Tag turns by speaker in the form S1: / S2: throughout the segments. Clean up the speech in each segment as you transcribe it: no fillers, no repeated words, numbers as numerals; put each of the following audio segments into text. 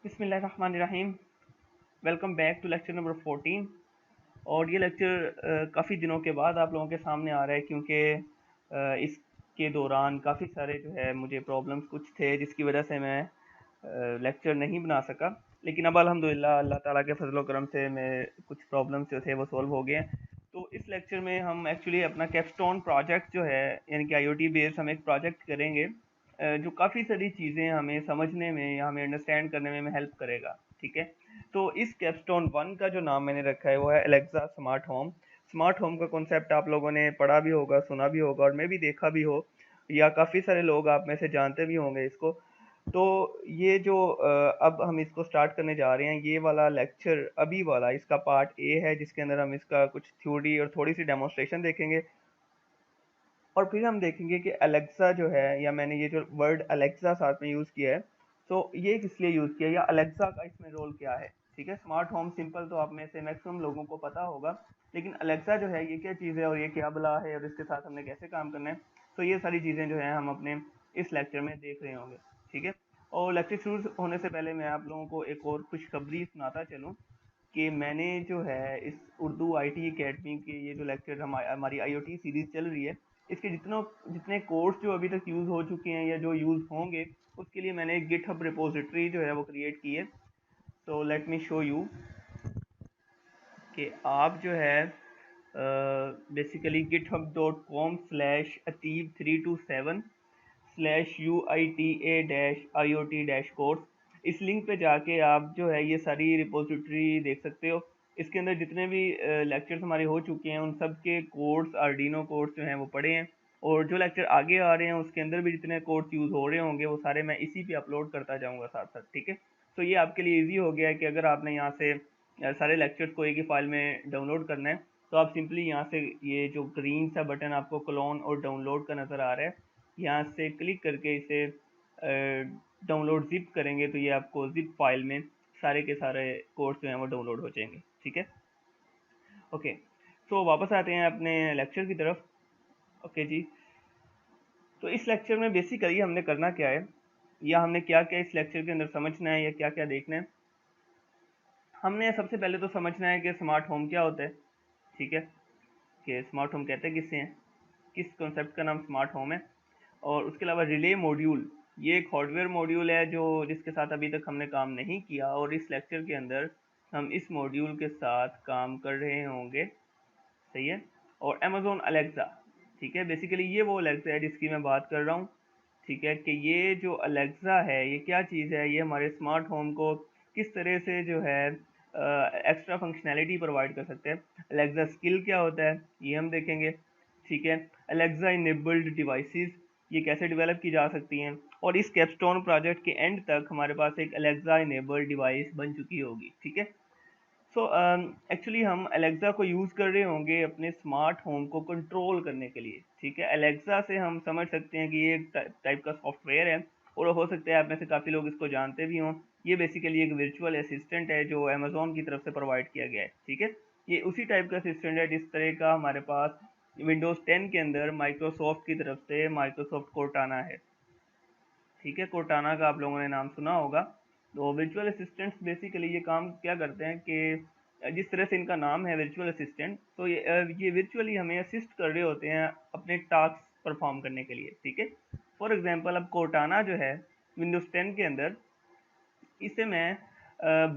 S1: बिस्मिल्लाहिर्रहमानिर्रहीम। Welcome back to lecture number 14। और ये लेक्चर काफ़ी दिनों के बाद आप लोगों के सामने आ रहा है क्योंकि इसके दौरान काफ़ी सारे जो है मुझे प्रॉब्लम्स कुछ थे जिसकी वजह से मैं लेक्चर नहीं बना सका। लेकिन अब अल्हम्दुलिल्लाह अल्लाह ताला के फजल करम से मैं कुछ प्रॉब्लम्स जो थे वो सॉल्व हो गए हैं। तो इस लेक्चर में हम एक्चुअली अपना कैपस्टोन प्रोजेक्ट जो है यानी कि आईओटी बेस्ड हम एक प्रोजेक्ट करेंगे जो काफ़ी सारी चीज़ें हमें समझने में या हमें अंडरस्टैंड करने में हेल्प करेगा। ठीक है, तो इस कैपस्टोन वन का जो नाम मैंने रखा है वो है Alexa smart home. Smart home का कॉन्सेप्ट आप लोगों ने पढ़ा भी होगा, सुना भी होगा और मैं भी देखा भी हो, या काफ़ी सारे लोग आप में से जानते भी होंगे इसको। तो ये जो अब हम इसको स्टार्ट करने जा रहे हैं, ये वाला लेक्चर अभी वाला इसका पार्ट ए है जिसके अंदर हम इसका कुछ थ्योरी और थोड़ी सी डेमोन्स्ट्रेशन देखेंगे। और फिर हम देखेंगे कि अलेक्सा जो है, या मैंने ये जो वर्ड अलेक्सा साथ में यूज़ किया है, तो ये किस लिए यूज़ किया या अलेक्सा का इसमें रोल क्या है। ठीक है, स्मार्ट होम सिंपल तो आप में से मैक्सिमम लोगों को पता होगा, लेकिन अलेक्सा जो है ये क्या चीज़ है और ये क्या बला है और इसके साथ हमने कैसे काम करना है, तो ये सारी चीज़ें जो है हम अपने इस लेक्चर में देख रहे होंगे। ठीक है, और लेक्चर शुरू होने से पहले मैं आप लोगों को एक और खुशखबरी सुनाता चलूँ कि मैंने जो है इस उर्दू आईटी एकेडमी के ये जो लेक्चर हमारी आईओटी सीरीज चल रही है, इसके जितने कोर्स जो अभी तक यूज़ हो चुके हैं या जो यूज़ होंगे, उसके लिए मैंने एक गिटहब रिपोजिटरी जो है वो क्रिएट की है। तो लेट मी शो यू कि आप जो है बेसिकली github.com/ateeb327/UITA-IoT-कोर्स, इस लिंक पे जाके आप जो है ये सारी रिपोजिटरी देख सकते हो। इसके अंदर जितने भी लेक्चर्स हमारे हो चुके हैं उन सब के कोर्स, आर्डिनो कोर्स जो हैं वो पढ़े हैं, और जो लेक्चर आगे आ रहे हैं उसके अंदर भी जितने कोर्स यूज़ हो रहे होंगे वो सारे मैं इसी पे अपलोड करता जाऊँगा साथ साथ। ठीक है, तो ये आपके लिए ईजी हो गया है कि अगर आपने यहाँ से सारे लेक्चर्स को एक ही फाइल में डाउनलोड करना है, तो आप सिंपली यहाँ से ये जो ग्रीन सा बटन आपको क्लोन और डाउनलोड का नज़र आ रहा है, यहाँ से क्लिक करके इसे डाउनलोड जिप करेंगे तो ये आपको जिप फाइल में सारे के सारे कोर्स जो हैं वो डाउनलोड हो जाएंगे। ठीक है, ओके। तो वापस आते हैं अपने लेक्चर की तरफ। ओके जी, तो इस लेक्चर में बेसिकली हमने करना क्या है, या हमने क्या क्या इस लेक्चर के अंदर समझना है या क्या क्या देखना है। हमने सबसे पहले तो समझना है कि स्मार्ट होम क्या होता है। ठीक है, कि स्मार्ट होम कहते हैं किससे हैं, किस कॉन्सेप्ट का नाम स्मार्ट होम है। और उसके अलावा रिले मॉड्यूल, ये एक हार्डवेयर मॉड्यूल है जो जिसके साथ अभी तक हमने काम नहीं किया, और इस लेक्चर के अंदर हम इस मॉड्यूल के साथ काम कर रहे होंगे। सही है, और अमेजोन अलेक्सा। ठीक है, बेसिकली ये वो अलेक्सा है जिसकी मैं बात कर रहा हूँ। ठीक है, कि ये जो अलेक्सा है ये क्या चीज़ है, ये हमारे स्मार्ट होम को किस तरह से जो है एक्स्ट्रा फंक्शनैलिटी प्रोवाइड कर सकते हैं। अलेक्सा स्किल क्या होता है ये हम देखेंगे। ठीक है, अलेक्सा इनेबल्ड डिवाइसेस ये कैसे डेवलप की जा सकती हैं, और इस कैपस्टोन प्रोजेक्ट के एंड तक हमारे पास एक अलेक्सा इनेबल्ड डिवाइस बन चुकी होगी। ठीक है, सो एक्चुअली हम अलेक्सा को यूज़ कर रहे होंगे अपने स्मार्ट होम को कंट्रोल करने के लिए। ठीक है, अलेक्सा से हम समझ सकते हैं कि ये एक टाइप का सॉफ्टवेयर है, और हो सकता है आप में से काफ़ी लोग इसको जानते भी हों। ये बेसिकली एक वर्चुअल असिस्टेंट है जो अमेजोन की तरफ से प्रोवाइड किया गया है। ठीक है, ये उसी टाइप का असिस्टेंट है जिस तरह का हमारे पास विंडोज़ 10 के अंदर माइक्रोसॉफ्ट की तरफ से माइक्रोसॉफ्ट कोर्टाना है। ठीक है, कोर्टाना का आप लोगों ने नाम सुना होगा। तो वर्चुअल असिस्टेंट्स बेसिकली ये काम क्या करते हैं कि जिस तरह से इनका नाम है वर्चुअल असिस्टेंट, तो ये वर्चुअली हमें असिस्ट कर रहे होते हैं अपने टास्क परफॉर्म करने के लिए। ठीक है, फॉर एग्जांपल अब कोर्टाना जो है विंडोज़ 10 के अंदर, इसे मैं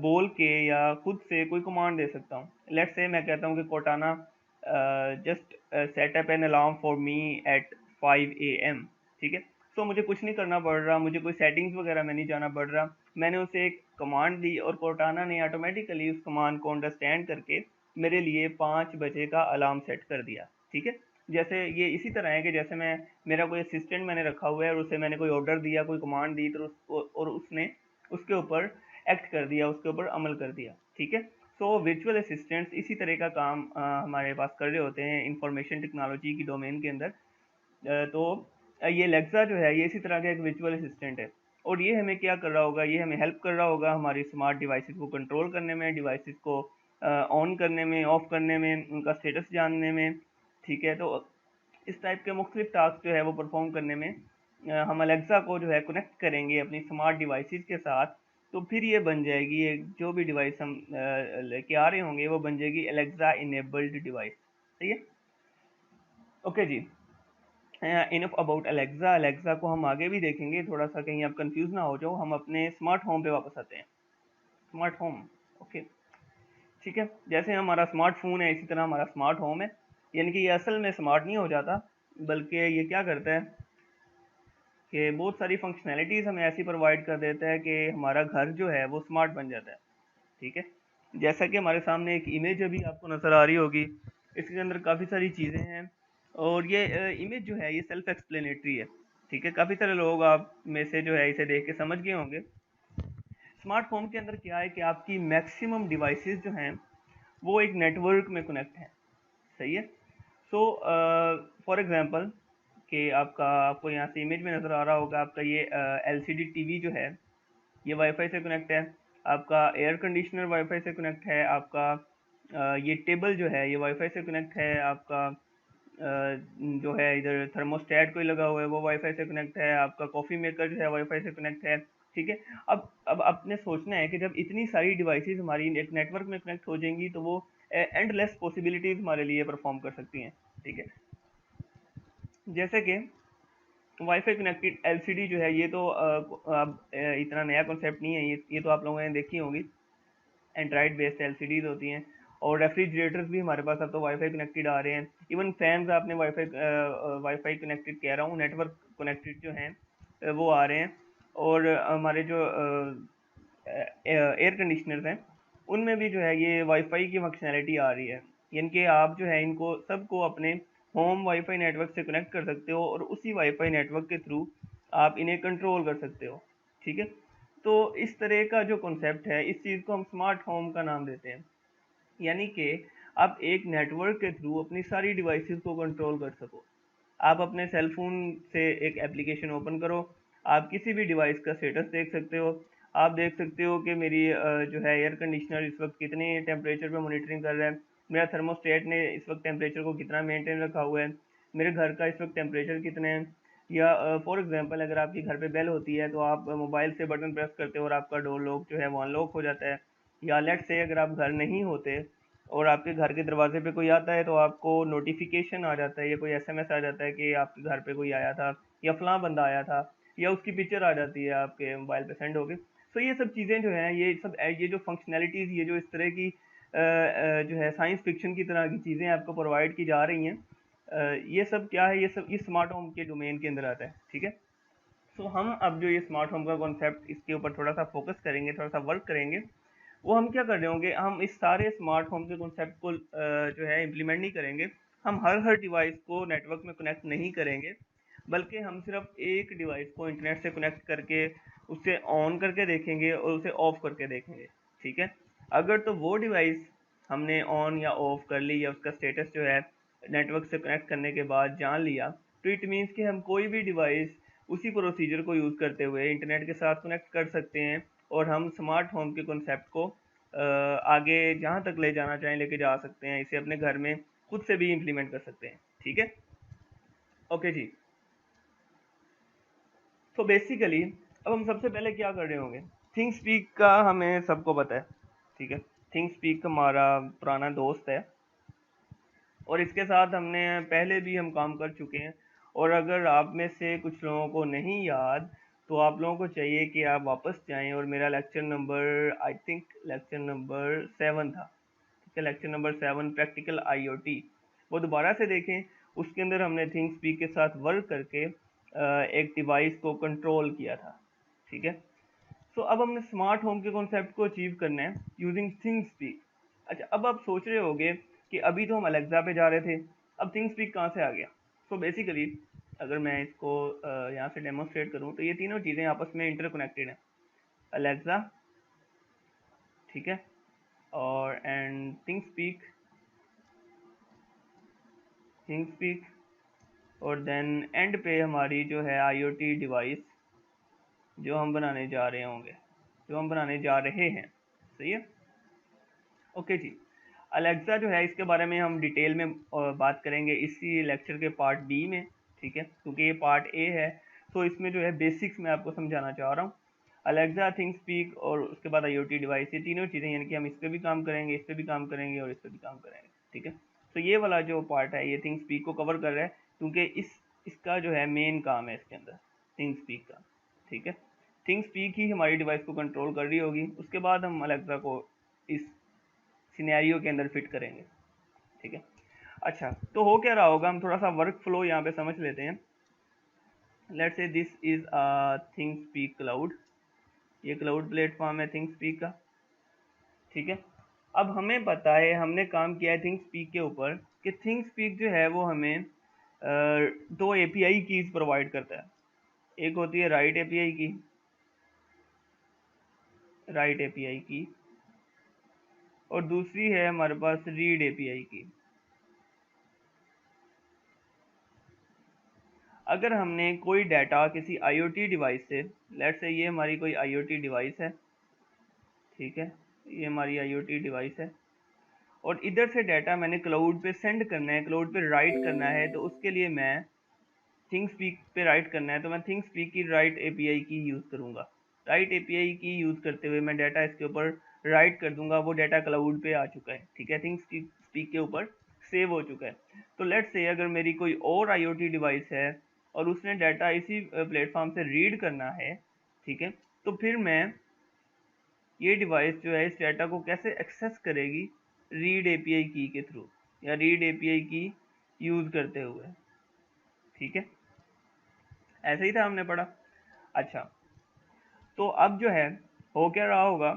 S1: बोल के या खुद से कोई कमांड दे सकता हूँ। लेट्स से मैं कहता हूँ कि Cortana just set up an alarm for me at 5 AM। ठीक है, सो मुझे कुछ नहीं करना पड़ रहा, मुझे कोई सेटिंग्स वगैरह में नहीं जाना पड़ रहा, मैंने उसे एक कमांड दी और कोर्टाना ने ऑटोमेटिकली उस कमांड को अंडरस्टैंड करके मेरे लिए 5 बजे का अलार्म सेट कर दिया। ठीक है, जैसे ये इसी तरह है कि जैसे मैं मेरा कोई असिस्टेंट मैंने रखा हुआ है और उसे मैंने कोई ऑर्डर दिया, कोई कमांड दी, तो और उसने उसके ऊपर एक्ट कर दिया, उसके ऊपर अमल कर दिया। ठीक है, सो वर्चुअल असिस्टेंट्स इसी तरह का काम हमारे पास कर रहे होते हैं इंफॉर्मेशन टेक्नोलॉजी की डोमेन के अंदर। तो ये लेक्सा जो है ये इसी तरह का एक वर्चुअल असिस्टेंट है, और ये हमें क्या कर रहा होगा, ये हमें हेल्प कर रहा होगा हमारी स्मार्ट डिवाइसेस को कंट्रोल करने में, डिवाइसेस को ऑन करने में, ऑफ करने में, उनका स्टेटस जानने में। ठीक है, तो इस टाइप के मुख्तलिफ टास्क जो है वो परफॉर्म करने में हम अलेक्सा को जो है कनेक्ट करेंगे अपनी स्मार्ट डिवाइसेस के साथ, तो फिर ये बन जाएगी, ये जो भी डिवाइस हम लेके आ रहे होंगे वो बन जाएगी एलेक्सा इनेबल्ड डिवाइस। सही है, ओके जी। Enough about Alexa. एलेक्सा को हम आगे भी देखेंगे, थोड़ा सा कहीं आप कंफ्यूज ना हो जाओ। हम अपने स्मार्ट होम पे वापस आते हैं। स्मार्ट होम, ओके, ठीक है। जैसे हमारा स्मार्टफोन है इसी तरह हमारा स्मार्ट होम है, यानी कि ये असल में स्मार्ट नहीं हो जाता, बल्कि ये क्या करता है कि बहुत सारी फंक्शनैलिटीज़ हमें ऐसी प्रोवाइड कर देता है कि हमारा घर जो है वो स्मार्ट बन जाता है। ठीक है, जैसा कि हमारे सामने एक इमेज अभी आपको नज़र आ रही होगी, इसके अंदर काफ़ी सारी चीज़ें हैं और ये इमेज जो है ये सेल्फ एक्सप्लेनेटरी है। ठीक है, काफ़ी सारे लोग आप में से जो है इसे देख के समझ गए होंगे। स्मार्ट होम के अंदर क्या है कि आपकी मैक्सिमम डिवाइसेस जो हैं वो एक नेटवर्क में कनेक्ट हैं। सही है। सो फॉर एग्जांपल कि आपको यहाँ से इमेज में नज़र आ रहा होगा, आपका ये एलसीडी टीवी जो है ये वाईफाई से कनेक्ट है, आपका एयर कंडीशनर वाईफाई से कनेक्ट है, आपका ये टेबल जो है ये वाईफाई से कनेक्ट है, आपका जो है इधर थर्मोस्टेट कोई लगा हुआ है वो वाईफाई से कनेक्ट है, आपका कॉफ़ी मेकर जो है वाईफाई से कनेक्ट है। ठीक है, अब आपने सोचना है कि जब इतनी सारी डिवाइसेस हमारी एक नेटवर्क में कनेक्ट हो जाएंगी तो वो एंडलेस पॉसिबिलिटीज़ हमारे लिए परफॉर्म कर सकती हैं। ठीक है, जैसे कि वाईफाई कनेक्टेड एलसीडी जो है ये तो अब इतना नया कॉन्सेप्ट नहीं है, ये तो आप लोगों ने देखी होंगी, एंड्रॉइड बेस्ड एलसीडीज होती हैं। और रेफ्रिजरेटर्स भी हमारे पास अब तो वाईफाई कनेक्टेड आ रहे हैं, इवन फैंस आपने वाईफाई कनेक्टेड कह रहा हूँ, नेटवर्क कनेक्टेड जो हैं वो आ रहे हैं। और हमारे जो एयर कंडीशनर्स हैं उनमें भी जो है ये वाईफाई की फंक्शनैलिटी आ रही है, यानी कि आप जो है इनको सबको अपने होम वाईफाई नेटवर्क से कनेक्ट कर सकते हो और उसी वाईफाई नेटवर्क के थ्रू आप इन्हें कंट्रोल कर सकते हो। ठीक है, तो इस तरह का जो कॉन्सेप्ट है इस चीज़ को हम स्मार्ट होम का नाम देते हैं, यानी कि आप एक नेटवर्क के थ्रू अपनी सारी डिवाइसेस को कंट्रोल कर सको। आप अपने सेल फोन से एक एप्लीकेशन ओपन करो, आप किसी भी डिवाइस का स्टेटस देख सकते हो। आप देख सकते हो कि मेरी जो है एयर कंडीशनर इस वक्त कितने टेम्परेचर पे मॉनिटरिंग कर रहा है, मेरा थर्मोस्टेट ने इस वक्त टेम्परेचर को कितना मेंटेन रखा हुआ है, मेरे घर का इस वक्त टेम्परेचर कितने हैं। या फॉर एग्जांपल अगर आपके घर पे बेल होती है तो आप मोबाइल से बटन प्रेस करते हो और आपका डोर लॉक जो है वो अनलॉक हो जाता है। या लेट्स से अगर आप घर नहीं होते और आपके घर के दरवाजे पे कोई आता है तो आपको नोटिफिकेशन आ जाता है या कोई एसएमएस आ जाता है कि आपके घर पे कोई आया था या फलां बंदा आया था, या उसकी पिक्चर आ जाती है आपके मोबाइल पे सेंड होके। सो ये सब चीज़ें जो हैं ये जो फंक्शनैलिटीज़, ये जो इस तरह की जो है साइंस फिक्शन की तरह की चीज़ें आपको प्रोवाइड की जा रही हैं, ये सब क्या है, ये सब इस स्मार्ट होम के डोमेन के अंदर आता है। ठीक है, सो हम अब जो ये स्मार्ट होम का कॉन्सेप्ट इसके ऊपर थोड़ा सा फोकस करेंगे, थोड़ा सा वर्क करेंगे। वो हम क्या कर रहे होंगे, हम इस सारे स्मार्ट होम के कॉन्सेप्ट को जो है इम्प्लीमेंट नहीं करेंगे। हम हर डिवाइस को नेटवर्क में कनेक्ट नहीं करेंगे, बल्कि हम सिर्फ एक डिवाइस को इंटरनेट से कनेक्ट करके उसे ऑन करके देखेंगे और उसे ऑफ करके देखेंगे। ठीक है, अगर तो वो डिवाइस हमने ऑन या ऑफ कर ली या उसका स्टेटस जो है नेटवर्क से कनेक्ट करने के बाद जान लिया, तो इट मीन्स कि हम कोई भी डिवाइस उसी प्रोसीजर को यूज़ करते हुए इंटरनेट के साथ कनेक्ट कर सकते हैं और हम स्मार्ट होम के कॉन्सेप्ट को आगे जहाँ तक ले जाना चाहें लेके जा सकते हैं, इसे अपने घर में खुद से भी इम्प्लीमेंट कर सकते हैं। ठीक है, ओके जी। तो बेसिकली अब हम सबसे पहले क्या कर रहे होंगे, थिंक स्पीक का हमें सबको पता है। ठीक है, थिंक स्पीक हमारा पुराना दोस्त है और इसके साथ हमने पहले भी हम काम कर चुके हैं। और अगर आप में से कुछ लोगों को नहीं याद तो आप लोगों को चाहिए कि आप वापस जाएं और मेरा lecture number, I think lecture number 7 था। ठीक है, लेक्चर नंबर 7 प्रैक्टिकल आईओटी, वो दोबारा से देखें। उसके अंदर हमने थिंक स्पीक के साथ वर्क करके एक डिवाइस को कंट्रोल किया था। ठीक है, सो अब हमने स्मार्ट होम के कॉन्सेप्ट को अचीव करना है यूजिंग थिंक स्पीक। अच्छा, अब आप सोच रहे होगे कि अभी तो हम अलेक्सा पे जा रहे थे, अब थिंक स्पीक कहाँ से आ गया। सो बेसिकली अगर मैं इसको यहाँ से डेमोन्स्ट्रेट करूँ तो ये तीनों चीज़ें आपस में इंटरकनेक्टेड हैं, अलेक्सा, ठीक है, और and think speak, think speak, और देन एंड पे हमारी जो है आईओटी डिवाइस जो हम बनाने जा रहे होंगे, जो हम बनाने जा रहे हैं। सही है, ओके जी। अलेक्सा जो है इसके बारे में हम डिटेल में बात करेंगे इसी लेक्चर के पार्ट बी में। ठीक है, क्योंकि ये पार्ट ए है तो इसमें जो है बेसिक्स मैं आपको समझाना चाह रहा हूँ। अलेक्सा, थिंग स्पीक और उसके बाद IoT डिवाइस, ये तीनों चीज़ें, यानी कि हम इस पे भी काम करेंगे, इस पे भी काम करेंगे और इस पे भी काम करेंगे। ठीक है, तो ये वाला जो पार्ट है ये थिंग स्पीक को कवर कर रहा है, क्योंकि इसका जो है मेन काम है इसके अंदर थिंग स्पीक का। ठीक है, थिंग स्पीक ही हमारी डिवाइस को कंट्रोल कर रही होगी, उसके बाद हम अलेक्सा को इस सिनेरियो के अंदर फिट करेंगे। ठीक है, अच्छा तो हो क्या रहा होगा, हम थोड़ा सा वर्क फ्लो यहाँ पे समझ लेते हैं। Let's say this is a thing speak cloud, ये क्लाउड प्लेटफॉर्म है थिंग स्पीक का। ठीक है, अब हमें पता है, हमने काम किया है थिंग स्पीक के ऊपर कि थिंग स्पीक जो है वो हमें दो एपीआई कीज प्रोवाइड करता है। एक होती है राइट एपीआई की, राइट एपीआई की, और दूसरी है हमारे पास रीड एपीआई की। अगर हमने कोई डाटा किसी आईओटी डिवाइस से, लेट्स से ये हमारी कोई आईओटी डिवाइस है, ठीक है, ये हमारी आईओटी डिवाइस है, और इधर से डाटा मैंने क्लाउड पे सेंड करना है, क्लाउड पे राइट करना है, तो उसके लिए मैं थिंग स्पीक पे राइट करना है तो मैं थिंग स्पीक की राइट एपीआई की यूज़ करूँगा। राइट एपीआई की यूज़ करते हुए मैं डाटा इसके ऊपर राइट कर दूंगा, वो डाटा क्लाउड पे आ चुका है। ठीक है, थिंग स्पीक के ऊपर सेव हो चुका है। तो लेट्स से अगर मेरी कोई और आईओटी डिवाइस है और उसने डाटा इसी प्लेटफॉर्म से रीड करना है, ठीक है, तो फिर मैं ये डिवाइस जो है इस डाटा को कैसे एक्सेस करेगी, रीड एपीआई की के थ्रू या रीड एपीआई की यूज़ करते हुए। ठीक है, ऐसे ही था हमने पढ़ा। अच्छा, तो अब जो है हो क्या रहा होगा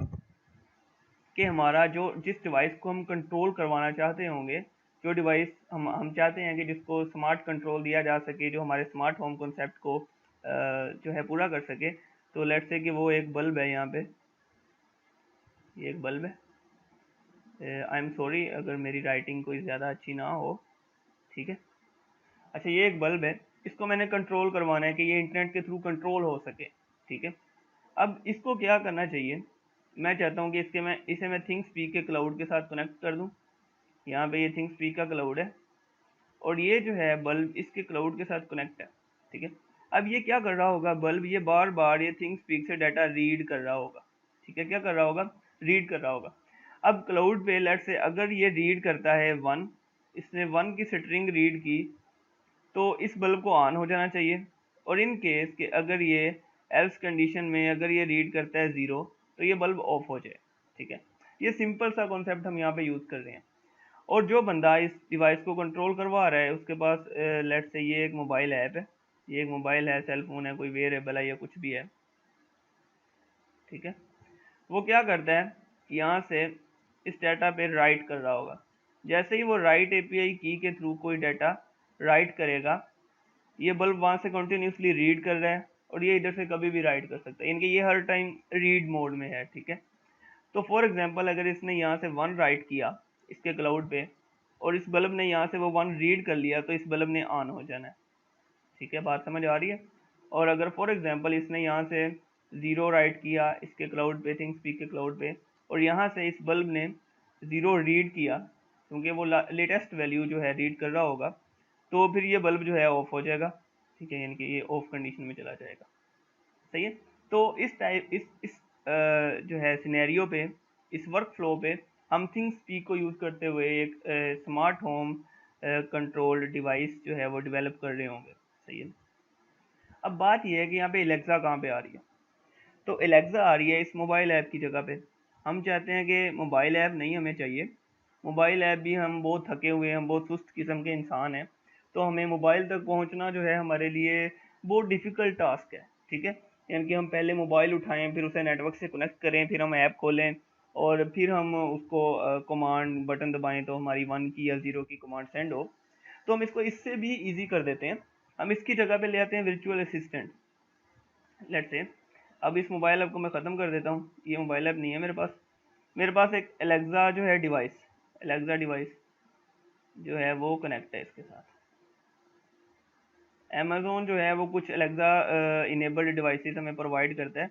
S1: कि हमारा जो जिस डिवाइस को हम कंट्रोल करवाना चाहते होंगे, जो डिवाइस हम चाहते हैं कि जिसको स्मार्ट कंट्रोल दिया जा सके, जो हमारे स्मार्ट होम कॉन्सेप्ट को जो है पूरा कर सके, तो लेट्स से कि वो एक बल्ब है, यहाँ पे ये एक बल्ब है। आई एम सॉरी अगर मेरी राइटिंग कोई ज़्यादा अच्छी ना हो। ठीक है, अच्छा ये एक बल्ब है, इसको मैंने कंट्रोल करवाना है कि ये इंटरनेट के थ्रू कंट्रोल हो सके। ठीक है, अब इसको क्या करना चाहिए, मैं चाहता हूँ कि इसे मैं थिंग स्पीक के क्लाउड के साथ कनेक्ट कर दूँ। यहाँ पे ये थिंग स्पीक का क्लाउड है और ये जो है बल्ब इसके क्लाउड के साथ कनेक्ट है। ठीक है, अब ये क्या कर रहा होगा बल्ब, ये बार बार ये थिंग स्पीक से डाटा रीड कर रहा होगा। ठीक है, क्या कर रहा होगा, रीड कर रहा होगा। अब क्लाउड पे लेट से अगर ये रीड करता है 1, इसने 1 की स्ट्रिंग रीड की, तो इस बल्ब को ऑन हो जाना चाहिए। और इन केस कि अगर ये एल्स कंडीशन में अगर ये रीड करता है 0, तो ये बल्ब ऑफ हो जाए। ठीक है, ये सिंपल सा कॉन्सेप्ट हम यहाँ पे यूज़ कर रहे हैं। और जो बंदा इस डिवाइस को कंट्रोल करवा रहा है उसके पास लेट्स से ये एक मोबाइल ऐप है, ये एक मोबाइल है, सेल फोन है, कोई वेयरेबल है या कुछ भी है। ठीक है, वो क्या करता है, यहाँ से इस डाटा पे राइट कर रहा होगा। जैसे ही वो राइट एपीआई की के थ्रू कोई डाटा राइट करेगा, ये बल्ब वहाँ से कंटिन्यूसली रीड कर रहा है और ये इधर से कभी भी राइट कर सकता है, यानी कि ये हर टाइम रीड मोड में है। ठीक है, तो फॉर एग्जांपल अगर इसने यहाँ से 1 राइट किया इसके क्लाउड पे और इस बल्ब ने यहाँ से वो 1 रीड कर लिया, तो इस बल्ब ने ऑन हो जाना है। ठीक है, बात समझ आ रही है। और अगर फॉर एग्जांपल इसने यहाँ से 0 राइट किया इसके क्लाउड पे, थिंग स्पीक के क्लाउड पे, और यहाँ से इस बल्ब ने 0 रीड किया, क्योंकि वो लेटेस्ट वैल्यू जो है रीड कर रहा होगा, तो फिर ये बल्ब जो है ऑफ हो जाएगा। ठीक है, यानी कि ये ऑफ कंडीशन में चला जाएगा। सही है, तो इस टाइप इस जो है सिनेरियो पे, इस वर्क फ्लो पे हम थिंग स्पीक को यूज़ करते हुए एक स्मार्ट होम कंट्रोल डिवाइस जो है वो डेवलप कर रहे होंगे। सही है, अब बात यह है कि यहाँ पे एलेक्सा कहाँ पे आ रही है, तो एलेक्सा आ रही है इस मोबाइल ऐप की जगह पे। हम चाहते हैं कि मोबाइल ऐप नहीं हमें चाहिए, मोबाइल ऐप भी, हम बहुत थके हुए हैं, हम बहुत सुस्त किस्म के इंसान हैं, तो हमें मोबाइल तक पहुंचना जो है हमारे लिए बहुत डिफ़िकल्ट टास्क है। ठीक है, यानी कि हम पहले मोबाइल उठाएं, फिर उसे नेटवर्क से कनेक्ट करें, फिर हम ऐप खोलें और फिर हम उसको कमांड बटन दबाएं तो हमारी 1 की या 0 की कमांड सेंड हो। तो हम इसको इससे भी ईजी कर देते हैं, हम इसकी जगह पे ले आते हैं वर्चुअल असिस्टेंट। लेट्स से अब इस मोबाइल ऐप को मैं ख़त्म कर देता हूँ, ये मोबाइल ऐप नहीं है मेरे पास एक एलेक्सा जो है डिवाइस, एलेक्सा डिवाइस जो है वो कनेक्ट है इसके साथ। अमेज़ोन जो है वो कुछ एलेक्सा इनेबल्ड डिवाइसेस हमें प्रोवाइड करता है,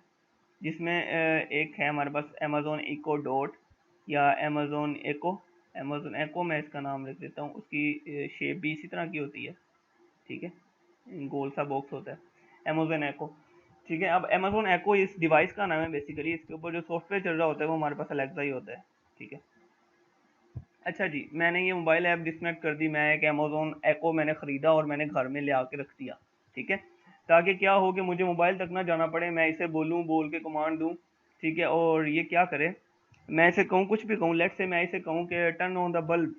S1: जिसमें एक है हमारे पास अमेज़ोन इको डॉट या अमेज़ोन एको मैं इसका नाम लिख देता हूँ, उसकी शेप भी इसी तरह की होती है। ठीक है, गोल सा बॉक्स होता है, अमेज़ोन एको। ठीक है। अब अमेजोन एको इस डिवाइस का नाम है बेसिकली, इसके ऊपर जो सॉफ्टवेयर चल रहा होता है वो हमारे पास अलेक्सा ही होता है। ठीक है। अच्छा जी, मैंने ये मोबाइल ऐप डिस्कनेक्ट कर दी, मैं एक अमेजोन एको मैंने ख़रीदा और मैंने घर में ले आके रख दिया। ठीक है, ताकि क्या हो कि मुझे मोबाइल तक ना जाना पड़े, मैं इसे बोलूँ, बोल के कमांड दूँ। ठीक है, और ये क्या करे, मैं इसे कहूँ, कुछ भी कहूँ, लेट से मैं इसे कहूँ कि टर्न ऑन द बल्ब।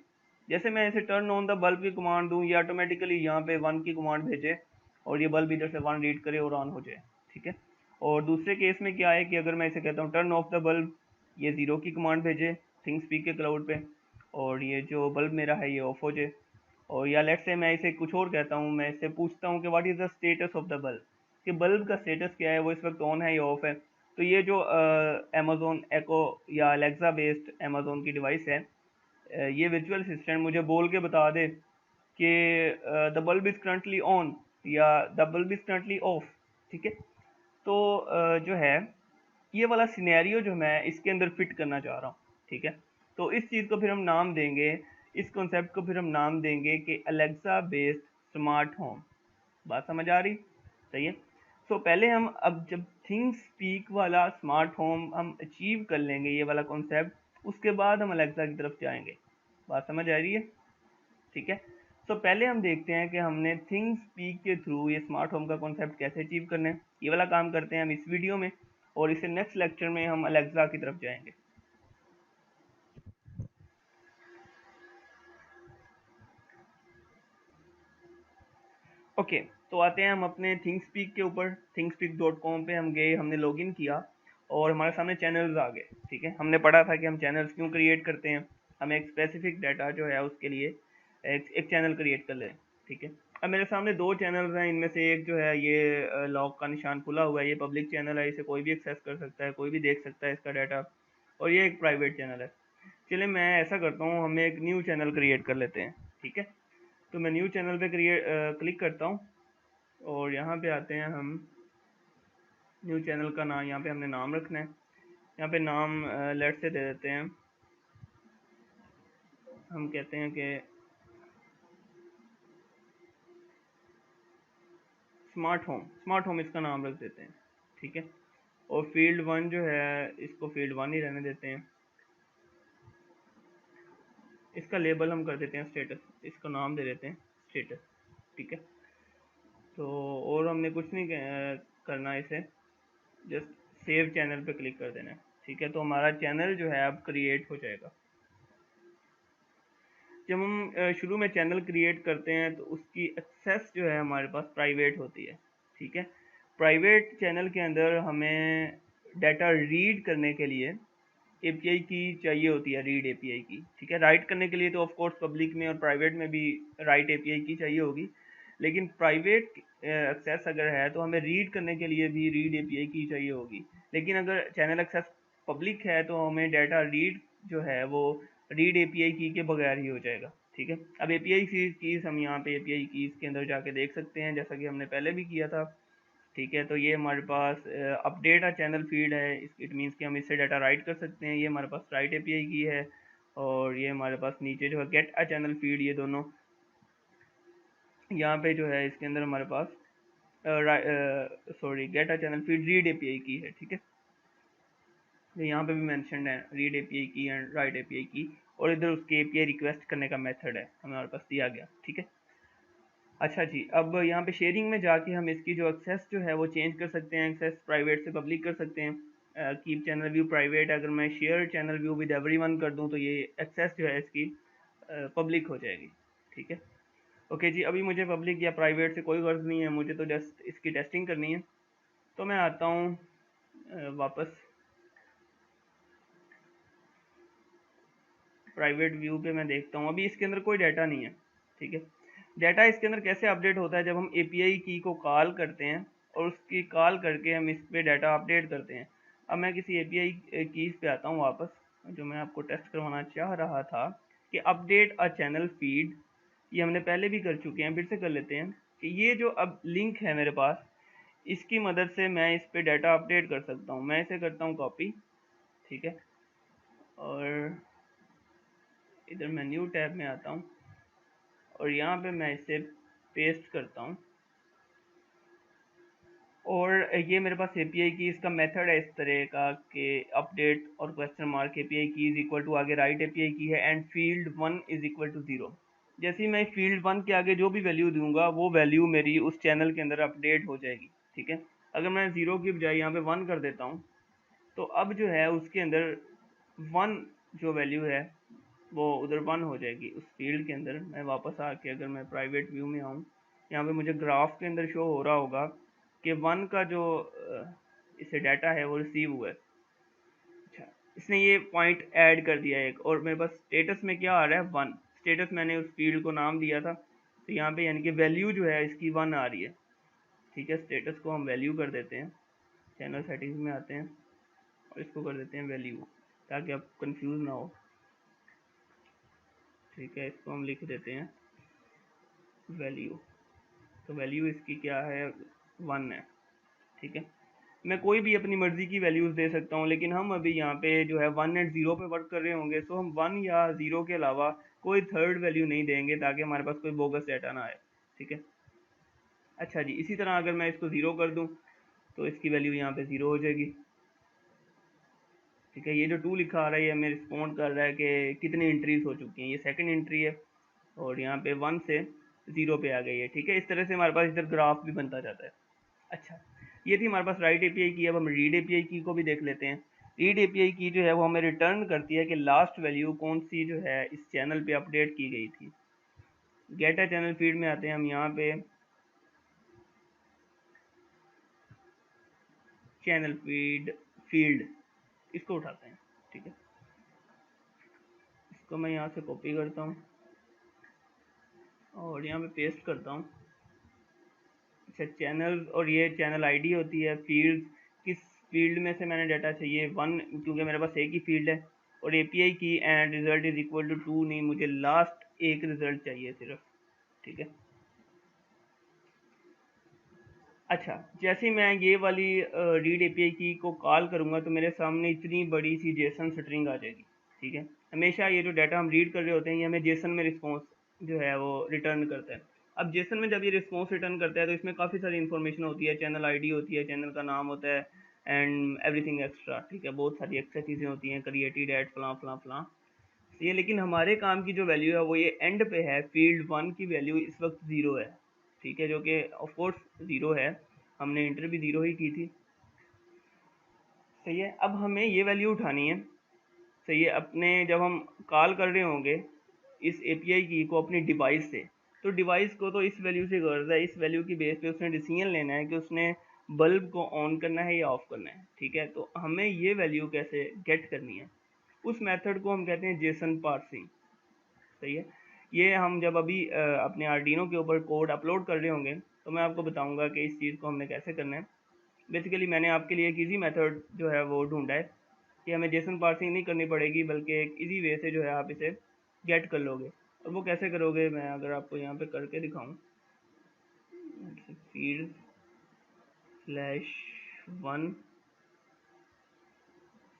S1: जैसे मैं इसे टर्न ऑन द बल्ब की कमांड दूँ, ये ऑटोमेटिकली यहाँ पे 1 की कमांड भेजे और ये बल्ब इधर से 1 रीड करे और ऑन हो जाए। ठीक है। और दूसरे केस में क्या है कि अगर मैं इसे कहता हूँ टर्न ऑफ द बल्ब, ये 0 की कमांड भेजे थिंग स्पीक के क्लाउड पे, और ये जो बल्ब मेरा है ये ऑफ हो जाए। और या लेट से मैं इसे कुछ और कहता हूँ, मैं इससे पूछता हूँ कि what is the status of the bulb, कि बल्ब का स्टेटस क्या है, वो इस वक्त ऑन है या ऑफ है। तो ये जो अमेजोन एको या अलेक्सा बेस्ड अमेजोन की डिवाइस है, ये वर्चुअल असिस्टेंट मुझे बोल के बता दे कि the bulb is currently on या the bulb is currently off. ठीक है। तो जो है ये वाला सिनेरियो जो मैं इसके अंदर फिट करना चाह रहा हूँ। ठीक है। तो इस चीज़ को फिर हम नाम देंगे, इस कॉन्सेप्ट को फिर हम नाम देंगे कि अलेक्सा बेस्ड स्मार्ट होम। बात समझ आ रही? सही है। सो पहले हम, अब जब थिंग्स स्पीक वाला स्मार्ट होम हम अचीव कर लेंगे, ये वाला कॉन्सेप्ट, उसके बाद हम अलेक्सा की तरफ जाएंगे। बात समझ आ रही है? ठीक है। तो पहले हम देखते हैं कि हमने थिंग्स स्पीक के थ्रू ये स्मार्ट होम का कॉन्सेप्ट कैसे अचीव करना है। ये वाला काम करते हैं हम इस वीडियो में, और इसे नेक्स्ट लेक्चर में हम अलेक्सा की तरफ जाएंगे। ओके, तो आते हैं हम अपने थिंगस्पीक के ऊपर। thingspeak.com पे हम गए, हमने लॉगिन किया और हमारे सामने चैनल्स आ गए। ठीक है, हमने पढ़ा था कि हम चैनल्स क्यों क्रिएट करते हैं, हमें एक स्पेसिफिक डाटा जो है उसके लिए एक चैनल क्रिएट कर लें। ठीक है। अब मेरे सामने 2 चैनल्स हैं, इनमें से एक जो है ये लॉक का निशान खुला हुआ है, ये पब्लिक चैनल है, इसे कोई भी एक्सेस कर सकता है, कोई भी देख सकता है इसका डाटा। और ये एक प्राइवेट चैनल है। चलिए मैं ऐसा करता हूँ, हम एक न्यू चैनल क्रिएट कर लेते हैं। ठीक है। तो मैं न्यू चैनल पे क्लिक करता हूँ और यहाँ पे आते हैं हम। न्यू चैनल का नाम, यहाँ पे हमने नाम रखना है। यहाँ पे नाम लेट से दे देते हैं, हम कहते हैं कि स्मार्ट होम इसका नाम रख देते हैं। ठीक है। और फील्ड 1 जो है इसको फील्ड 1 ही रहने देते हैं। इसका लेबल हम कर देते हैं स्टेटस, इसको नाम दे देते हैं स्टेटस। ठीक है। तो और हमने कुछ नहीं करना इसे, जस्ट सेव चैनल पे क्लिक कर देना है। ठीक है। तो हमारा चैनल जो है अब क्रिएट हो जाएगा। जब हम शुरू में चैनल क्रिएट करते हैं तो उसकी एक्सेस जो है हमारे पास प्राइवेट होती है। ठीक है। प्राइवेट चैनल के अंदर हमें डाटा रीड करने के लिए एपीआई की चाहिए होती है, रीड एपीआई की। ठीक है। राइट करने के लिए तो ऑफ कोर्स पब्लिक में और प्राइवेट में भी राइट एपीआई की चाहिए होगी, लेकिन प्राइवेट एक्सेस अगर है तो हमें रीड करने के लिए भी रीड एपीआई की चाहिए होगी। लेकिन अगर चैनल एक्सेस पब्लिक है तो हमें डाटा रीड जो है वो रीड एपीआई की के बगैर ही हो जाएगा। ठीक है। अब एपीआई कीज हम यहाँ पे एपीआई कीज के अंदर जाके देख सकते हैं, जैसा कि हमने पहले भी किया था। ठीक है। तो ये हमारे पास अपडेट आ चैनल फीड है, इट मीन्स कि हम इससे डाटा राइट कर सकते हैं, ये हमारे पास राइट एपीआई की है। और ये हमारे पास नीचे जो है गेट अ चैनल फीड, ये दोनों यहाँ पे जो है इसके अंदर हमारे पास sorry get a channel feed read API की है। ठीक है। तो यहाँ पे भी मेंशन है read API key and right API की, और इधर उसके एपीआई रिक्वेस्ट करने का मेथड है हमारे पास दिया गया। ठीक है। अच्छा जी, अब यहाँ पे शेयरिंग में जाके हम इसकी जो एक्सेस जो है वो चेंज कर सकते हैं, एक्सेस प्राइवेट से पब्लिक कर सकते हैं। कीप चैनल व्यू प्राइवेट, अगर मैं share channel view with everyone कर दूँ तो ये एक्सेस जो है इसकी पब्लिक हो जाएगी। ठीक है। ओके जी, अभी मुझे पब्लिक या प्राइवेट से कोई गर्ज नहीं है, मुझे तो जस्ट इसकी टेस्टिंग करनी है। तो मैं आता हूँ वापस प्राइवेट व्यू पे, मैं देखता हूँ अभी इसके अंदर कोई डाटा नहीं है। ठीक है। डाटा इसके अंदर कैसे अपडेट होता है, जब हम एपीआई की को कॉल करते हैं और उसकी कॉल करके हम इस पे डाटा अपडेट करते हैं। अब मैं किसी एपीआई कीज पे आता हूँ वापस, जो मैं आपको टेस्ट करवाना चाह रहा था कि अपडेट अ चैनल फीड, ये हमने पहले भी कर चुके हैं, फिर से कर लेते हैं कि ये जो अब लिंक है मेरे पास, इसकी मदद से मैं इस पे डाटा अपडेट कर सकता हूँ। मैं इसे करता हूँ कॉपी। ठीक है। और इधर मैं न्यू टैब में आता हूँ और यहाँ पे मैं इसे पेस्ट करता हूँ। और ये मेरे पास एपीआई की इसका मेथड है इस तरह का कि अपडेट और question mark API key is equal to आगे राइट एपीआई की है and field one is equal to 0। जैसे ही मैं फील्ड वन के आगे जो भी वैल्यू दूंगा वो वैल्यू मेरी उस चैनल के अंदर अपडेट हो जाएगी। ठीक है, अगर मैं 0 की बजाय यहाँ पे 1 कर देता हूँ तो अब जो है उसके अंदर 1 जो वैल्यू है वो उधर 1 हो जाएगी उस फील्ड के अंदर। मैं वापस आके अगर मैं प्राइवेट व्यू में आऊँ, यहाँ पे मुझे ग्राफ के अंदर शो हो रहा होगा कि 1 का जो इसे डाटा है वो रिसीव हुआ है। अच्छा, इसने ये पॉइंट ऐड कर दिया एक, और मेरे पास स्टेटस में क्या आ रहा है 1। स्टेटस मैंने उस फील्ड को नाम दिया था, तो यहाँ पे यानी कि वैल्यू जो है इसकी 1 आ रही है। ठीक है, स्टेटस को हम वैल्यू कर देते हैं, चैनल सेटिंग्स में आते हैं और इसको कर देते हैं वैल्यू, ताकि आप कंफ्यूज ना हो। ठीक है, इसको हम लिख देते हैं वैल्यू, तो वैल्यू इसकी क्या है 1 है। ठीक है, मैं कोई भी अपनी मर्जी की वैल्यूज दे सकता हूँ, लेकिन हम अभी यहाँ पे जो है 1 एंड 0 पे वर्क कर रहे होंगे, तो हम 1 या 0 के अलावा कोई थर्ड वैल्यू नहीं देंगे ताकि हमारे पास कोई बोगस डाटा ना आए। ठीक है, अच्छा जी, इसी तरह अगर मैं इसको 0 कर दूँ तो इसकी वैल्यू यहाँ पे 0 हो जाएगी। ठीक है, ये जो 2 लिखा आ रहा है ये हमें रिस्पॉन्ड कर रहा है कि कितनी एंट्रीज हो चुकी हैं। ये सेकंड एंट्री है और यहाँ पे 1 से 0 पे आ गई है। ठीक है, इस तरह से हमारे पास इधर ग्राफ भी बनता जाता है। अच्छा, ये थी हमारे पास राइट एपीआई की। अब हम रीड एपीआई की को भी देख लेते हैं। रीड एपीआई की जो है वो हमें रिटर्न करती है कि लास्ट वैल्यू कौन सी जो है इस चैनल पे अपडेट की गई थी। गेट चैनल फीड में आते हैं हम, यहाँ पे चैनल फीड फील्ड इसको उठाते हैं। ठीक है, इसको मैं यहाँ से कॉपी करता हूँ और यहाँ पे पेस्ट करता हूँ। अच्छा, चैनल, और ये चैनल आईडी होती है। फील्ड, किस फील्ड में से मैंने डाटा चाहिए 1, क्योंकि मेरे पास एक ही फील्ड है। और API key and result is equal to 2 नहीं, मुझे लास्ट एक रिजल्ट चाहिए सिर्फ। ठीक है, अच्छा, जैसे मैं ये वाली रीड एपीआई की को कॉल करूँगा तो मेरे सामने इतनी बड़ी सी जेसन स्ट्रिंग आ जाएगी। ठीक है, हमेशा ये जो डाटा हम रीड कर रहे होते हैं ये हमें जेसन में रिस्पॉन्स जो है वो रिटर्न करता है। अब जेसन में जब ये रिस्पॉन्स रिटर्न करता है तो इसमें काफ़ी सारी इन्फॉर्मेशन होती है, चैनल आईडी होती है, चैनल का नाम होता है एंड एवरीथिंग एक्स्ट्रा। ठीक है, बहुत सारी एक्स्ट्रा चीज़ें होती हैं, क्रिएटेड एट फलां फलां फलां। ये लेकिन हमारे काम की जो वैल्यू है वो ये एंड पे है। फील्ड 1 की वैल्यू इस वक्त 0 है। ठीक है, जो कि ऑफकोर्स 0 है, हमने इंटर भी 0 ही की थी। सही है, अब हमें ये वैल्यू उठानी है। सही है, अपने जब हम कॉल कर रहे होंगे इस एपीआई की को अपनी डिवाइस से, तो डिवाइस को तो इस वैल्यू से गर्ज है, इस वैल्यू की बेस पे उसने डिसीजन लेना है कि उसने बल्ब को ऑन करना है या ऑफ करना है। ठीक है, तो हमें ये वैल्यू कैसे गेट करनी है, उस मेथड को हम कहते हैं जेसन पार्सिंग। सही है, ये हम जब अभी अपने आर्डिनो के ऊपर कोड अपलोड कर रहे होंगे तो मैं आपको बताऊंगा कि इस चीज़ को हमने कैसे करना है। बेसिकली मैंने आपके लिए एक इजी मेथड जो है वो ढूंढा है कि हमें जेसन पार्सिंग नहीं करनी पड़ेगी, बल्कि एक इजी वे से जो है आप इसे गेट कर लोगे। और वो कैसे करोगे, मैं अगर आपको यहाँ पे करके दिखाऊं, field slash 1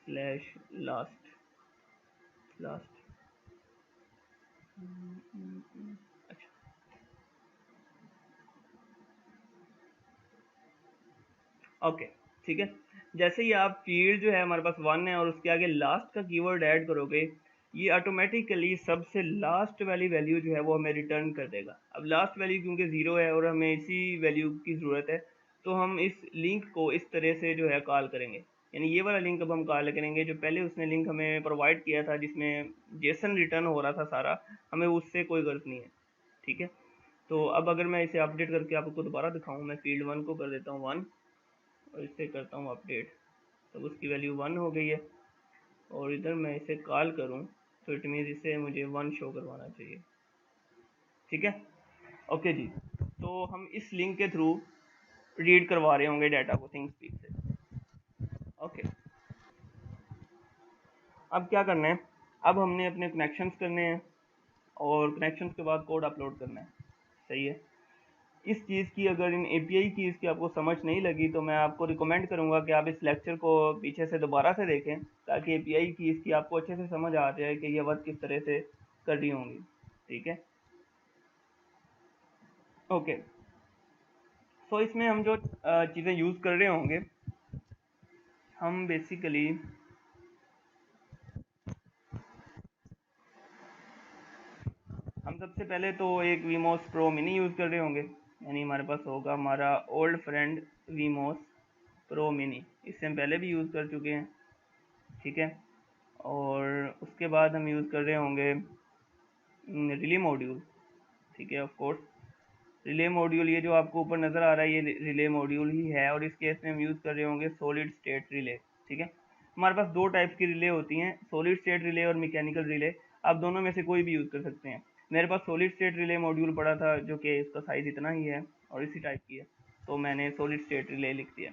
S1: slash last last. अच्छा, ओके, ठीक है, जैसे ही आप फील्ड जो है हमारे पास 1 है और उसके आगे लास्ट का कीवर्ड ऐड करोगे, ये ऑटोमेटिकली सबसे लास्ट वाली वैल्यू जो है वो हमें रिटर्न कर देगा। अब लास्ट वैल्यू क्योंकि 0 है और हमें इसी वैल्यू की ज़रूरत है, तो हम इस लिंक को इस तरह से जो है कॉल करेंगे। यानी ये वाला लिंक अब हम कॉल करेंगे, जो पहले उसने लिंक हमें प्रोवाइड किया था जिसमें जेसन रिटर्न हो रहा था सारा, हमें उससे कोई गर्ज नहीं है। ठीक है, तो अब अगर मैं इसे अपडेट करके आपको दोबारा दिखाऊँ, मैं फील्ड 1 को कर देता हूँ 1 और इसे करता हूँ अपडेट, तब उसकी वैल्यू 1 हो गई है। और इधर मैं इसे कॉल करूँ तो इट मीन्स इसे मुझे 1 शो करवाना चाहिए। ठीक है, ओके जी, तो हम इस लिंक के थ्रू रीड करवा रहे होंगे डाटा को थिंक स्पीक से। ओके, अब क्या करना है, अब हमने अपने कनेक्शंस करने हैं और कनेक्शंस के बाद कोड अपलोड करना है। सही है, इस चीज़ की अगर इन एपीआई की इसकी आपको समझ नहीं लगी तो मैं आपको रिकमेंड करूंगा कि आप इस लेक्चर को पीछे से दोबारा से देखें, ताकि एपीआई की इसकी आपको अच्छे से समझ आ जाए कि ये वर्क किस तरह से कर रही होंगी। ठीक है, ओके, सो इसमें हम जो चीज़ें यूज़ कर रहे होंगे, हम बेसिकली हम सबसे पहले तो एक वीमोस प्रो मिनी यूज़ कर रहे होंगे, यानी हमारे पास होगा हमारा old friend WeMos pro mini. इससे हम पहले भी यूज़ कर चुके हैं, ठीक है। और उसके बाद हम यूज़ कर रहे होंगे रिले मॉड्यूल, ठीक है, ऑफ कोर्स रिले मॉड्यूल। ये जो आपको ऊपर नज़र आ रहा है ये रिले मॉड्यूल ही है, और इस केस में हम यूज़ कर रहे होंगे सॉलिड स्टेट रिले, ठीक है। हमारे पास दो टाइप्स की रिले होती हैं, सॉलिड स्टेट रिले और मैकेनिकल रिले। आप दोनों में से कोई भी यूज़ कर सकते हैं। मेरे पास सॉलिड स्टेट रिले मॉड्यूल पड़ा था, जो कि इसका साइज़ इतना ही है और इसी टाइप की है, तो मैंने सॉलिड स्टेट रिले लिख दिया।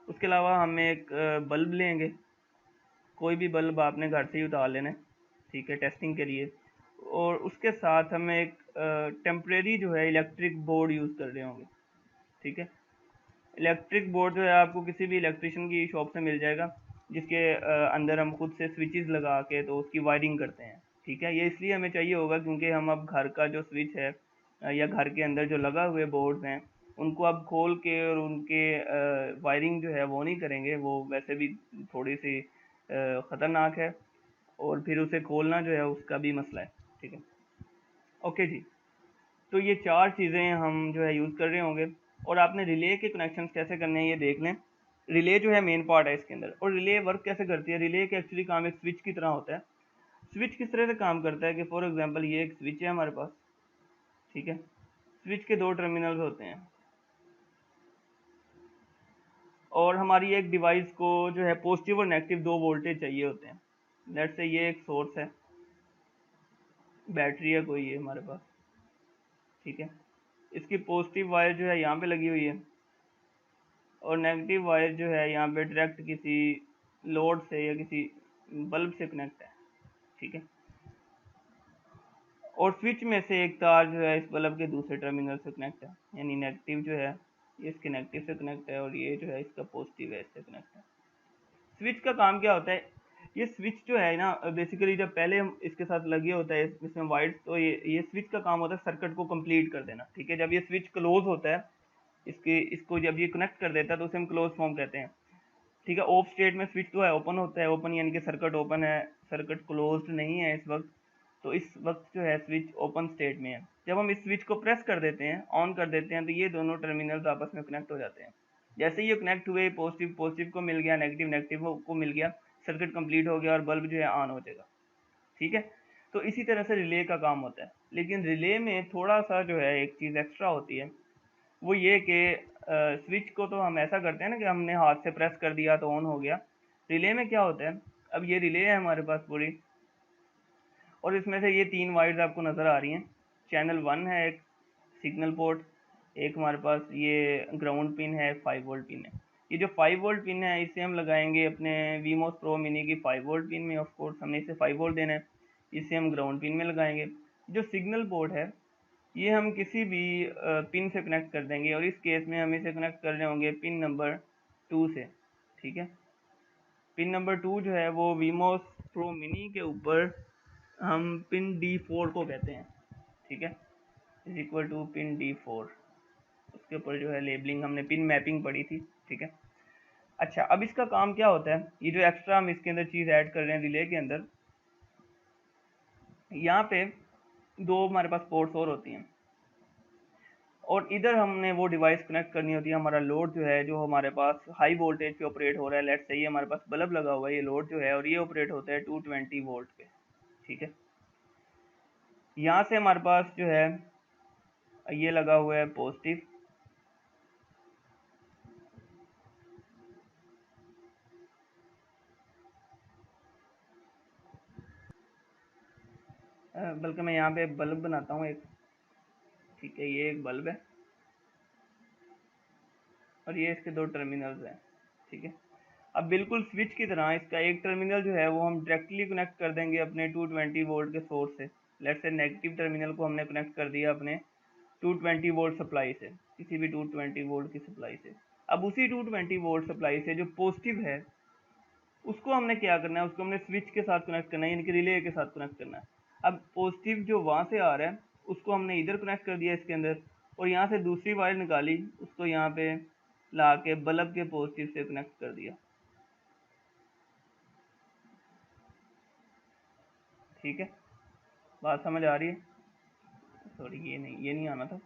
S1: उसके अलावा हम एक बल्ब लेंगे, कोई भी बल्ब आपने घर से ही उतार लेना है, ठीक है, टेस्टिंग के लिए। और उसके साथ हम एक टेम्परेरी जो है इलेक्ट्रिक बोर्ड यूज़ कर रहे होंगे, ठीक है। इलेक्ट्रिक बोर्ड जो है आपको किसी भी इलेक्ट्रिशियन की शॉप से मिल जाएगा, जिसके अंदर हम खुद से स्विचेस लगा के तो उसकी वायरिंग करते हैं, ठीक है। ये इसलिए हमें चाहिए होगा क्योंकि हम अब घर का जो स्विच है या घर के अंदर जो लगा हुए बोर्ड्स हैं उनको अब खोल के और उनके वायरिंग जो है वो नहीं करेंगे, वो वैसे भी थोड़ी सी ख़तरनाक है, और फिर उसे खोलना जो है उसका भी मसला है, ठीक है। ओके जी, तो ये चार चीज़ें हम जो है यूज़ कर रहे होंगे। और आपने रिले के कनेक्शंस कैसे करने हैं ये देख लें। रिले जो है मेन पार्ट है इसके अंदर, और रिले वर्क कैसे करती है। रिले का एक्चुअली काम एक स्विच की तरह होता है। स्विच किस तरह से काम करता है कि फॉर एग्जांपल ये एक स्विच है हमारे पास, ठीक है। स्विच के दो टर्मिनल्स होते हैं, और हमारी एक डिवाइस को जो है पॉजिटिव और नेगेटिव दो वोल्टेज चाहिए होते हैं। लेट्स से ये एक सोर्स है, बैटरी है कोई ये हमारे पास, ठीक है। इसकी पॉजिटिव वायर जो है यहाँ पे लगी हुई है, और नेगेटिव वायर जो है यहाँ पे डायरेक्ट किसी लोड से या किसी बल्ब से कनेक्ट है, ठीक है। और स्विच में से एक तार जो है इस बल्ब के दूसरे टर्मिनल से कनेक्ट है, यानी नेगेटिव जो है ये इसके नेगेटिव से कनेक्ट है, और ये जो है इसका पॉजिटिव है, इससे कनेक्ट है। स्विच का काम क्या होता है, ये स्विच जो है ना बेसिकली जब पहले हम इसके साथ लगे होता है इसमें वाइट, तो ये स्विच का काम होता है सर्किट को कंप्लीट कर देना, ठीक है। जब ये स्विच क्लोज होता है, इसको जब ये कनेक्ट कर देता है तो उसे हम क्लोज फॉर्म कहते हैं, ठीक है। ऑफ स्टेट में स्विच तो है ओपन होता है, ओपन यानी कि सर्किट ओपन है, सर्किट क्लोज्ड नहीं है इस वक्त, तो इस वक्त जो है स्विच ओपन स्टेट में है। जब हम इस स्विच को प्रेस कर देते हैं, ऑन कर देते हैं, तो ये दोनों टर्मिनल्स आपस में कनेक्ट हो जाते हैं। जैसे ही ये कनेक्ट हुए, पॉजिटिव पॉजिटिव को मिल गया, नेगेटिव नेगेटिव को मिल गया, सर्किट कंप्लीट हो गया और बल्ब जो है ऑन हो जाएगा, ठीक है। तो इसी तरह से रिले का काम होता है, लेकिन रिले में थोड़ा सा जो है एक चीज़ एक्स्ट्रा होती है, वो ये कि स्विच को तो हम ऐसा करते हैं ना कि हमने हाथ से प्रेस कर दिया तो ऑन हो गया। रिले में क्या होता है, अब ये रिले है हमारे पास पूरी, और इसमें से ये तीन वायर्स आपको नज़र आ रही हैं। चैनल 1 है एक सिग्नल पोर्ट, एक हमारे पास ये ग्राउंड पिन है, 5 वोल्ट पिन है। ये जो 5 वोल्ट पिन है इसे हम लगाएंगे अपने वीमोस प्रो मिनी की 5 वोल्ट पिन में। ऑफ कोर्स हमने इसे 5 वोल्ट देना है, इसे हम ग्राउंड पिन में लगाएंगे। जो सिग्नल पोर्ट है ये हम किसी भी पिन से कनेक्ट कर देंगे, और इस केस में हम इसे कनेक्ट कर रहे होंगे पिन नंबर 2 से, ठीक है। पिन नंबर 2 जो है वो वीमोस प्रो मिनी के ऊपर हम पिन D4 को कहते हैं, ठीक है, is equal to pin D4। उसके ऊपर जो है लेबलिंग हमने पिन मैपिंग पढ़ी थी, ठीक है। अच्छा, अब इसका काम क्या होता है, ये जो एक्स्ट्रा हम इसके अंदर चीज़ ऐड कर रहे हैं रिले के अंदर, यहाँ पे दो हमारे पास पोर्ट्स और होती हैं, और इधर हमने वो डिवाइस कनेक्ट करनी होती है। हमारा लोड जो है जो हमारे पास हाई वोल्टेज पे ऑपरेट हो रहा है, लेट्स से ये हमारे पास बल्ब लगा हुआ है, ये लोड जो है, और ये ऑपरेट होता है 220 वोल्ट पे, ठीक है। यहाँ से हमारे पास जो है ये लगा हुआ है पॉजिटिव, बल्कि मैं यहाँ पे बल्ब बनाता हूँ एक, ठीक है। ये एक बल्ब है और ये इसके दो टर्मिनल्स हैं, ठीक है। अब बिल्कुल स्विच की तरह इसका एक टर्मिनल जो है वो हम डायरेक्टली कनेक्ट कर देंगे अपने 220 वोल्ट के सोर्स से। लेट्स से नेगेटिव टर्मिनल को हमने कनेक्ट कर दिया अपने 220 वोल्ट सप्लाई से, किसी भी 220 वोल्ट की सप्लाई से। अब उसी 220 वोल्ट सप्लाई से जो पॉजिटिव है उसको हमने क्या करना है, उसको हमने स्विच के साथ कनेक्ट करना है, यानी कि रिले के साथ कनेक्ट करना है। अब पॉजिटिव जो वहाँ से आ रहा है उसको हमने इधर कनेक्ट कर दिया इसके अंदर, और यहाँ से दूसरी वायर निकाली, उसको यहाँ पे ला के बल्ब के पॉजिटिव से कनेक्ट कर दिया। ठीक है, बात समझ आ रही है? सॉरी, ये नहीं आना था।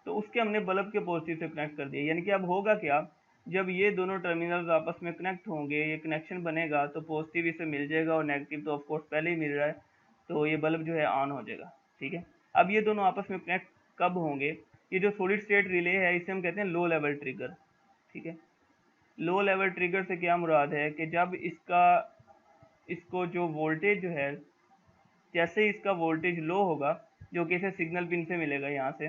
S1: तो उसके हमने बल्ब के पॉजिटिव से कनेक्ट कर दिया। यानी कि अब होगा क्या, जब ये दोनों टर्मिनल्स आपस में कनेक्ट होंगे, ये कनेक्शन बनेगा, तो पॉजिटिव इसे मिल जाएगा और नेगेटिव तो ऑफ कोर्स पहले ही मिल रहा है, तो ये बल्ब जो है ऑन हो जाएगा। ठीक है, अब ये दोनों आपस में कनेक्ट कब होंगे? ये जो सॉलिड स्टेट रिले है, इसे हम कहते हैं लो लेवल ट्रिगर। ठीक है, लो लेवल ट्रिगर से क्या मुराद है कि जब इसको जो वोल्टेज जो है, जैसे ही इसका वोल्टेज लो होगा, जो कि इसे सिग्नल पिन से मिलेगा यहाँ से,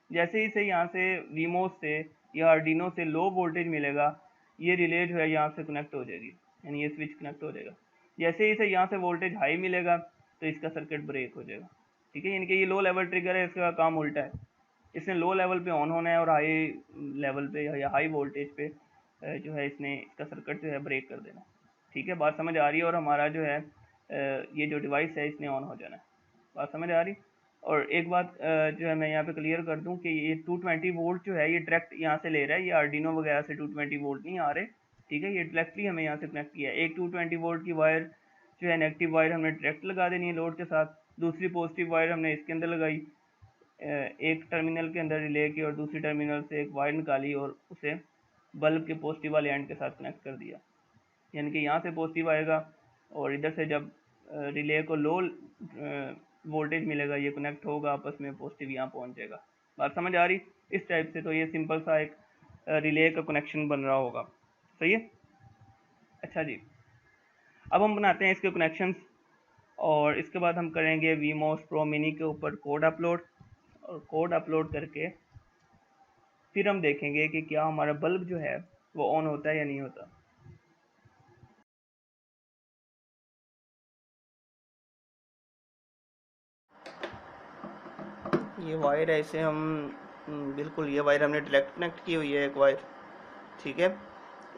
S1: जैसे ही इसे यहाँ से वीमोस से या आर्डिनो से लो वोल्टेज मिलेगा, ये रिले जो है यहाँ से कनेक्ट हो जाएगी, यानी ये स्विच कनेक्ट हो जाएगा। जैसे ही इसे यहाँ से वोल्टेज हाई मिलेगा तो इसका सर्किट ब्रेक हो जाएगा। ठीक है, यानी कि ये लो लेवल ट्रिगर है, इसका काम उल्टा है। इसने लो लेवल पे ऑन होना है और हाई लेवल पे या हाई वोल्टेज पे जो है इसने इसका सर्किट जो है ब्रेक कर देना। ठीक है, बात समझ आ रही है? और हमारा जो है ये जो डिवाइस है इसने ऑन हो जाना है। बात समझ आ रही? और एक बात जो है मैं यहाँ पे क्लियर कर दूँ कि ये 220 वोल्ट जो है ये डायरेक्ट यहाँ से ले रहा है, ये आर्डिनो वगैरह से 220 वोल्ट नहीं आ रहे। ठीक है, ये डायरेक्टली हमें यहाँ से कनेक्ट किया है। एक 220 वोल्ट की वायर जो है, नेगेटिव वायर हमने डायरेक्ट लगा देनी है लोड के साथ, दूसरी पॉजिटिव वायर हमने इसके अंदर लगाई, एक टर्मिनल के अंदर रिले की, और दूसरी टर्मिनल से एक वायर निकाली और उसे बल्ब के पॉजिटिव वाले एंड के साथ कनेक्ट कर दिया। यानी कि यहाँ से पॉजिटिव आएगा और इधर से जब रिले को लो वोल्टेज मिलेगा, ये कनेक्ट होगा आपस में, पॉजिटिव यहाँ पहुँच जाएगा। बात समझ आ रही? इस टाइप से तो ये सिंपल सा एक रिले का कनेक्शन बन रहा होगा। सही है? अच्छा जी, अब हम बनाते हैं इसके कनेक्शंस, और इसके बाद हम करेंगे वीमोस प्रो मिनी के ऊपर कोड अपलोड, और कोड अपलोड करके फिर हम देखेंगे कि क्या हमारा बल्ब जो है वो ऑन होता है या नहीं होता। ये वायर है, इसे हम बिल्कुल, ये वायर हमने डायरेक्ट कनेक्ट की हुई है एक वायर। ठीक है,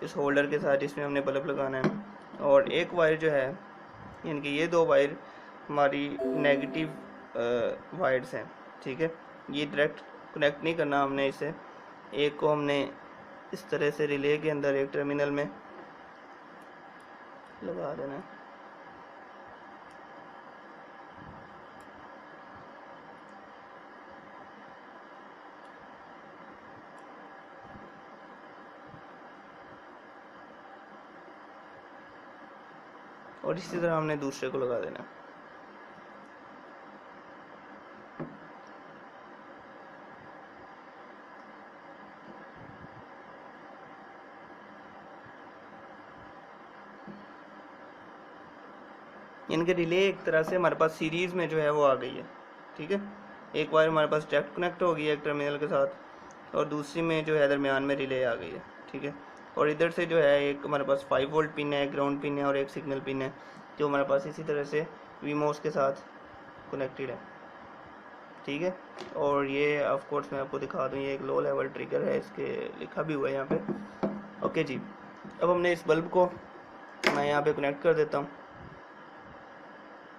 S1: इस होल्डर के साथ इसमें हमने बल्ब लगाना है। और एक वायर जो है, यानी कि ये दो वायर हमारी नेगेटिव वायर्स हैं। ठीक है, ये डायरेक्ट कनेक्ट नहीं करना हमने इसे, एक को हमने इस तरह से रिले के अंदर एक टर्मिनल में लगा देना है। और इसी तरह हमने दूसरे को लगा देना। इनके रिले एक तरह से हमारे पास सीरीज़ में जो है वो आ गई है। ठीक है, एक वायर हमारे पास डायरेक्ट कनेक्ट हो गई है एक टर्मिनल के साथ, और दूसरी में जो है दरमियान में रिले आ गई है। ठीक है, और इधर से जो है एक हमारे पास 5 वोल्ट पिन है, ग्राउंड पिन है, और एक सिग्नल पिन है जो हमारे पास इसी तरह से वीमोस के साथ कनेक्टेड है। ठीक है, और ये ऑफ कोर्स मैं आपको दिखा दूँ, ये एक लो लेवल ट्रिगर है, इसके लिखा भी हुआ है यहाँ पे। ओके जी, अब हमने इस बल्ब को मैं यहाँ पे कनेक्ट कर देता हूँ,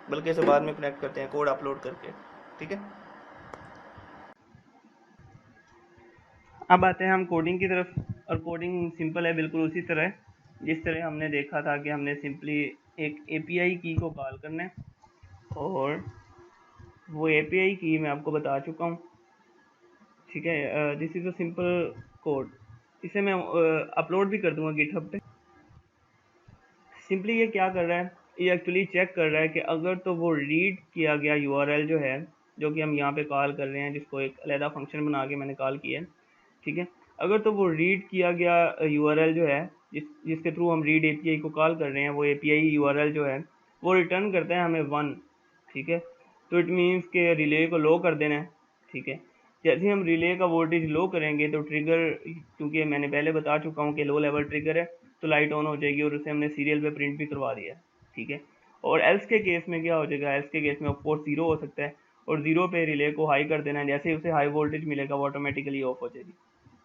S1: बल्कि इसे बाद में कनेक्ट करते हैं कोड अपलोड करके। ठीक है, अब आते हैं हम कोडिंग की तरफ, और कोडिंग सिंपल है, बिल्कुल उसी तरह जिस तरह हमने देखा था कि हमने सिंपली एक एपीआई की को कॉल करना है, और वो एपीआई की मैं आपको बता चुका हूँ। ठीक है, this is a simple code, इसे मैं अपलोड भी कर दूंगा गिटहब पे। सिंपली ये क्या कर रहा है, ये एक्चुअली चेक कर रहा है कि अगर तो वो रीड किया गया यूआरएल जो है, जो कि हम यहाँ पे कॉल कर रहे हैं, जिसको एक अलहदा फंक्शन बना के मैंने कॉल किया है। ठीक है, अगर तो वो रीड किया गया यूआरएल जो है, जिसके थ्रू हम रीड एपीआई को कॉल कर रहे हैं, वो एपीआई यूआरएल जो है वो रिटर्न करता है हमें 1। ठीक है, तो इट मीन्स के रिले को लो कर देना है। ठीक है, जैसे हम रिले का वोल्टेज लो करेंगे तो ट्रिगर, क्योंकि मैंने पहले बता चुका हूँ कि लो लेवल ट्रिगर है, तो लाइट ऑन हो जाएगी, और उसे हमने सीरियल पे प्रिंट भी करवा दिया। ठीक है, और एल्स के केस में क्या हो जाएगा, एल्स के केस में ऑफ कोर्स 0 हो सकता है, और 0 पे रिले को हाई कर देना है, जैसे ही उसे हाई वोल्टेज मिलेगा वो ऑटोमेटिकली ऑफ हो जाएगी।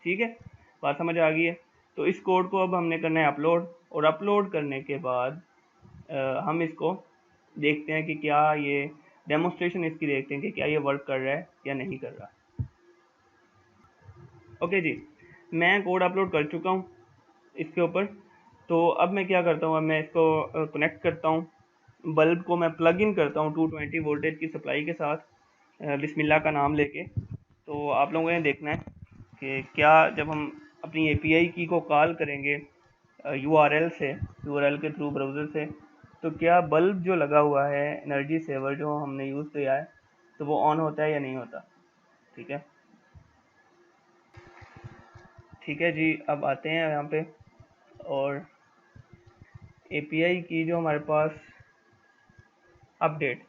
S1: ठीक है, बात समझ आ गई है? तो इस कोड को अब हमने करना है अपलोड, और अपलोड करने के बाद हम इसको देखते हैं कि क्या ये डेमोस्ट्रेशन इसकी देखते हैं कि क्या ये वर्क कर रहा है या नहीं कर रहा। ओके जी, मैं कोड अपलोड कर चुका हूँ इसके ऊपर। तो अब मैं क्या करता हूँ, अब मैं इसको कनेक्ट करता हूँ, बल्ब को मैं प्लग इन करता हूँ 220 वोल्टेज की सप्लाई के साथ, बिस्मिल्लाह का नाम लेके। तो आप लोगों ने देखना है कि क्या जब हम अपनी एपीआई की को कॉल करेंगे यूआरएल से, यूआरएल के थ्रू ब्राउज़र से, तो क्या बल्ब जो लगा हुआ है एनर्जी सेवर जो हमने यूज़ किया है, तो वो ऑन होता है या नहीं होता। ठीक है, ठीक है जी, अब आते हैं यहाँ पे और एपीआई की जो हमारे पास अपडेट।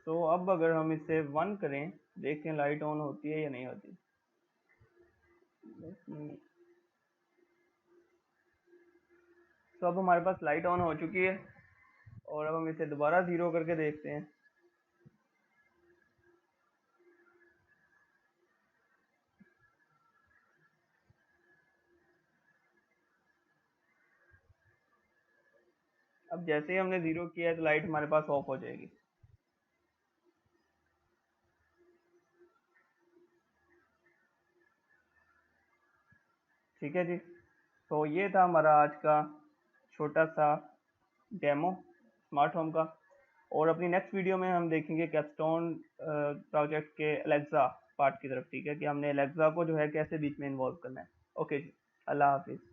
S1: तो अब अगर हम इसे 1 करें, देखें लाइट ऑन होती है या नहीं होती। तो अब हमारे पास लाइट ऑन हो चुकी है और अब हम इसे दोबारा 0 करके देखते हैं। अब जैसे ही हमने 0 किया है तो लाइट हमारे पास ऑफ हो जाएगी। ठीक है जी, तो ये था हमारा आज का छोटा सा डेमो स्मार्ट होम का। और अपनी नेक्स्ट वीडियो में हम देखेंगे कैपस्टोन प्रोजेक्ट के एलेक्सा पार्ट की तरफ। ठीक है, कि हमने एलेक्सा को जो है कैसे बीच में इन्वॉल्व करना है। ओके जी, अल्लाह हाफिज़।